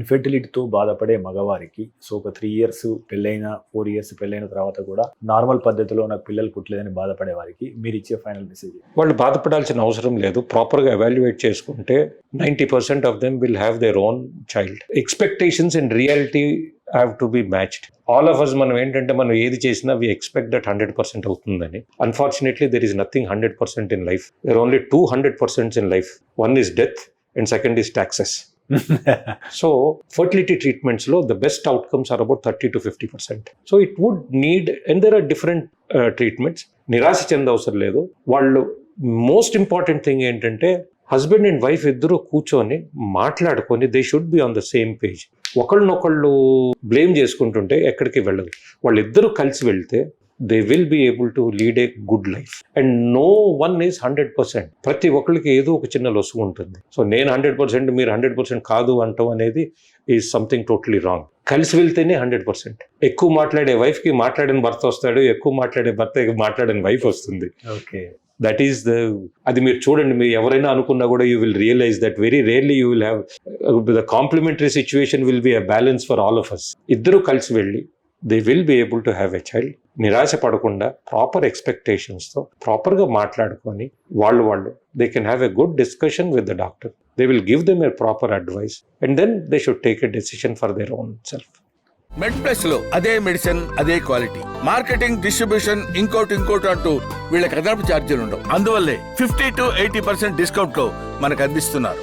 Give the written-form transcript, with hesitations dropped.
ఇన్ఫెర్టిలిటీతో బాధపడే మగవారికి సో ఒక 3 years పెళ్ళైన 4 years పెళ్ళైన తర్వాత కూడా నార్మల్ పద్ధతిలో నాకు పిల్లలు పుట్టలేదని బాధపడే వారికి మీరు ఇచ్చే ఫైనల్ మెసేజ్? వాళ్ళు బాధపడాల్సిన అవసరం లేదు. ప్రాపర్గా ఎవాల్యుయేట్ చేసుకుంటే 90% of them will have their own child. Expectations and reality have to be matched. All of us మనం ఏంటంటే మనం ఏది చేసినా వి ఎక్స్పెక్ట్ దట్ 100% అవుతుందని. Unfortunately there is nothing 100% in life. There only 200% in life. One is death and second is taxes. So fertility treatments lo the best outcomes are about 30 to 50%. So it would need, and there are different treatments. నిరాశ చెందవసరం లేదు. వాళ్ళు most important thing ఏంటంటే husband and wife ఇద్దరు కూర్చొని మాట్లాడుకొని they should be on the same page. ఒకళ్ళనొకళ్ళు blame చేసుకుంటుంటే ఎక్కడికి వెళ్ళదు. వాళ్ళిద్దరూ కలిసి వెళ్తే they will be able to lead a good life. And no one is 100%. ప్రతి ఒక్కరికి ఏదో ఒక చిన్న లొసుగు ఉంటుంది. సో నేను 100% మీరు 100% కాదు అంటాం అనేది ఈజ్ సంథింగ్ టోటలీ రాంగ్. కలిసి వెళ్తేనే 100%. ఎక్కువ మాట్లాడే వైఫ్కి మాట్లాడిన భర్త వస్తాడు, ఎక్కువ మాట్లాడే భర్తకి మాట్లాడిన వైఫ్ వస్తుంది. ఓకే, దట్ ఈస్ అది మీరు చూడండి. మీరు ఎవరైనా అనుకున్నా కూడా you will realize that very rarely you will have the complimentary situation will be a balance for all of us. ఇద్దరు కలిసి వెళ్ళి they will be able to have a child. నిరాశ పడకుండా ప్రాపర్ ఎక్స్పెక్టేషన్స్తో ప్రాపర్గా మాట్లాడుకొని వాళ్ళు they can have a good discussion with the doctor. They will give them a proper advice and then they should take a decision for their own self. MedPlus లో అదే medicine అదే quality, marketing, distribution, ఇంకోటి అంటూ వీళ్ళకి అదనపు ఛార్జీలు ఉండవు. అందువల్లే 50 to 80% డిస్కౌంట్ లో మనకు అందిస్తున్నారు.